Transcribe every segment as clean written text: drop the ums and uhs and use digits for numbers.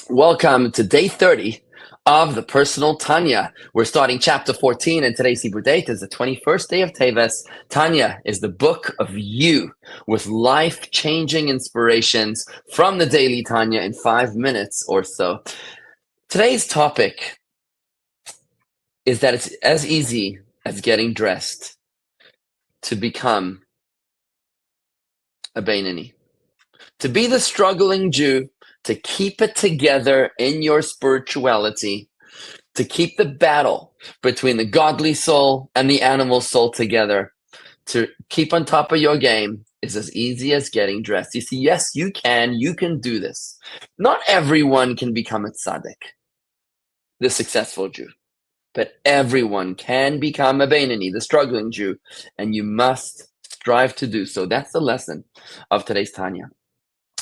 Welcome to day 30 of the Personal Tanya. We're starting chapter 14, and today's Hebrew date is the 21st day of Teves. Tanya is the book of you with life-changing inspirations from the daily Tanya in 5 minutes or so. Today's topic is that it's as easy as getting dressed to become a Beinoni. To be the struggling Jew, to keep it together in your spirituality, to keep the battle between the godly soul and the animal soul together, to keep on top of your game is as easy as getting dressed. You see, yes, you can do this. Not everyone can become a tzaddik, the successful Jew, but everyone can become a Beinoni, the struggling Jew, and you must strive to do so. That's the lesson of today's Tanya.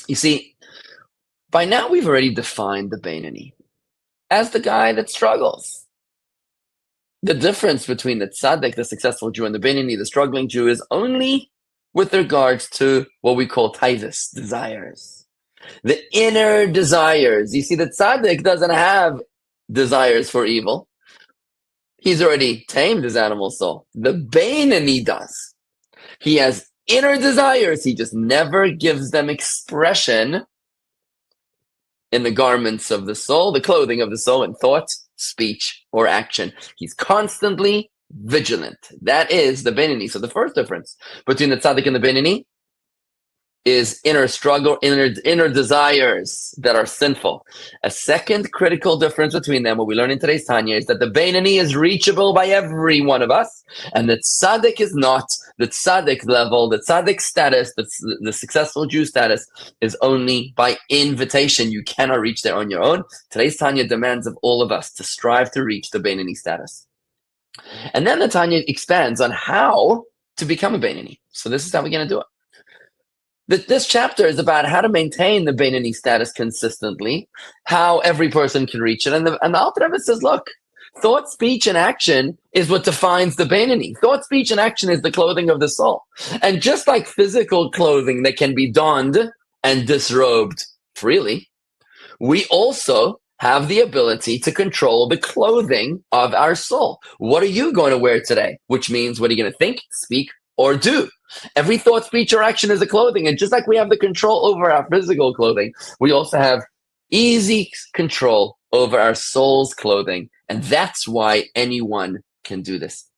You see, by now we've already defined the Beinoni as the guy that struggles. The difference between the tzaddik, the successful Jew, and the Beinoni, the struggling Jew, is only with regards to what we call taivas, desires. The inner desires. You see, the tzaddik doesn't have desires for evil. He's already tamed his animal soul. The Beinoni does. He has inner desires. He just never gives them expression in the garments of the soul, the clothing of the soul, in thought, speech, or action. He's constantly vigilant. That is the Beinoni. So the first difference between the tzaddik and the Beinoni is inner struggle, inner desires that are sinful. A second critical difference between them, what we learn in today's Tanya, is that the Beinoni is reachable by every one of us, and the tzaddik is not. The tzaddik level, the tzaddik status, the successful Jew status, is only by invitation. You cannot reach there on your own. Today's Tanya demands of all of us to strive to reach the Beinoni status. And then the Tanya expands on how to become a Beinoni. So this is how we're going to do it. This chapter is about how to maintain the Beinoni status consistently, how every person can reach it. And the Alter Rebbe says, look, thought, speech, and action is what defines the Beinoni. Thought, speech, and action is the clothing of the soul. And just like physical clothing that can be donned and disrobed freely, we also have the ability to control the clothing of our soul. What are you going to wear today? Which means, what are you going to think, speak, or do? Every thought, speech, or action is a clothing. And just like we have the control over our physical clothing, we also have easy control over our soul's clothing. And that's why anyone can do this.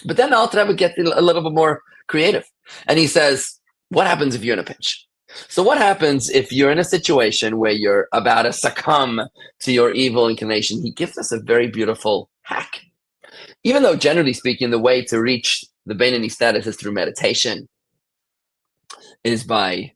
But then the Alter Rebbe gets a little bit more creative. And he says, what happens if you're in a pinch? So what happens if you're in a situation where you're about to succumb to your evil inclination? He gives us a very beautiful hack. Even though, generally speaking, the way to reach the Beinoni status is through meditation, is by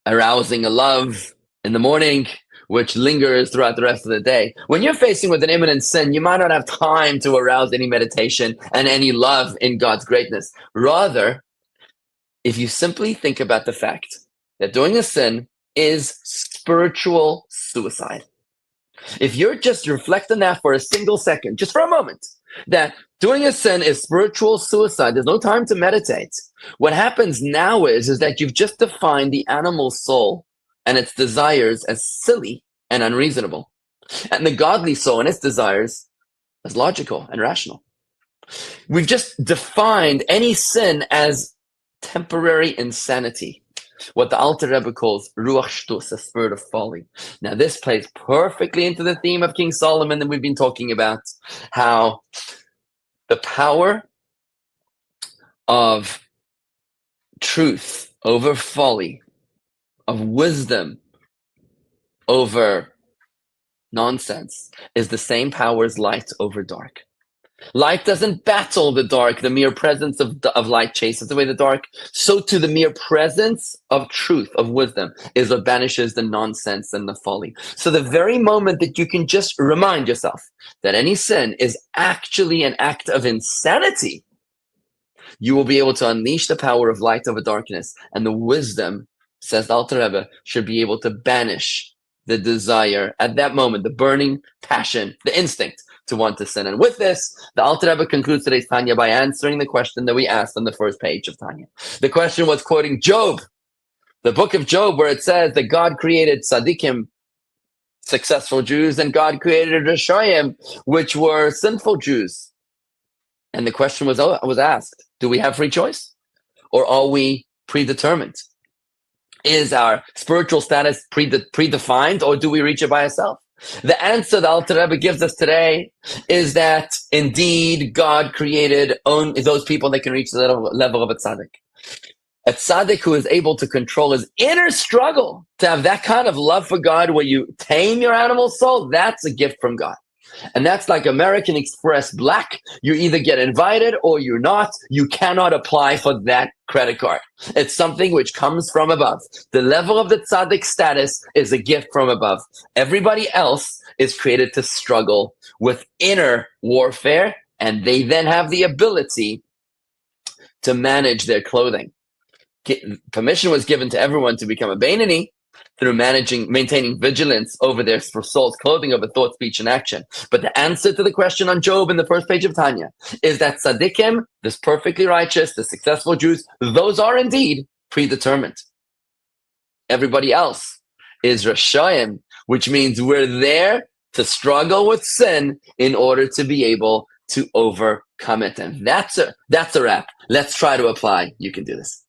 arousing a love in the morning, which lingers throughout the rest of the day. When you're facing with an imminent sin, you might not have time to arouse any meditation and any love in God's greatness. Rather, if you simply think about the fact that doing a sin is spiritual suicide. If you're just reflect on that for a single second, just for a moment, that doing a sin is spiritual suicide, there's no time to meditate. What happens now is that you've just defined the animal soul and its desires as silly and unreasonable, and the godly soul and its desires as logical and rational. We've just defined any sin as temporary insanity, what the Alter Rebbe calls ruach shtus, a spirit of folly. Now, this plays perfectly into the theme of King Solomon that we've been talking about, how the power of truth over folly, of wisdom over nonsense, is the same power as light over dark. Light doesn't battle the dark. The mere presence of light chases away the dark. So too, the mere presence of truth, of wisdom, is what banishes the nonsense and the folly. So the very moment that you can just remind yourself that any sin is actually an act of insanity, you will be able to unleash the power of light over darkness. And the wisdom, says the Alter Rebbe, should be able to banish the desire at that moment, the burning passion, the instinct to want to sin. And with this, the Alter Rebbe concludes today's Tanya by answering the question that we asked on the first page of Tanya. The question was quoting Job, the book of Job, where it says that God created tzaddikim successful Jews, and God created Rishoyim, which were sinful Jews. And the question was asked, do we have free choice? Or are we predetermined? Is our spiritual status predefined, or do we reach it by ourselves? The answer the Alter Rebbe gives us today is that indeed God created only those people that can reach the level of a tzaddik. A tzaddik who is able to control his inner struggle, to have that kind of love for God where you tame your animal soul, that's a gift from God. And that's like American Express Black. You either get invited or you're not. You cannot apply for that credit card. It's something which comes from above. The level of the tzaddik status is a gift from above. Everybody else is created to struggle with inner warfare, and they then have the ability to manage their clothing. Permission was given to everyone to become a Beinoni through maintaining vigilance over their soul's clothing, over thought, speech, and action. But the answer to the question on Job in the first page of Tanya is that tzaddikim, this perfectly righteous, the successful Jews, those are indeed predetermined. Everybody else is Rishoyim, which means we're there to struggle with sin in order to be able to overcome it. And that's a wrap. Let's try to apply. You can do this.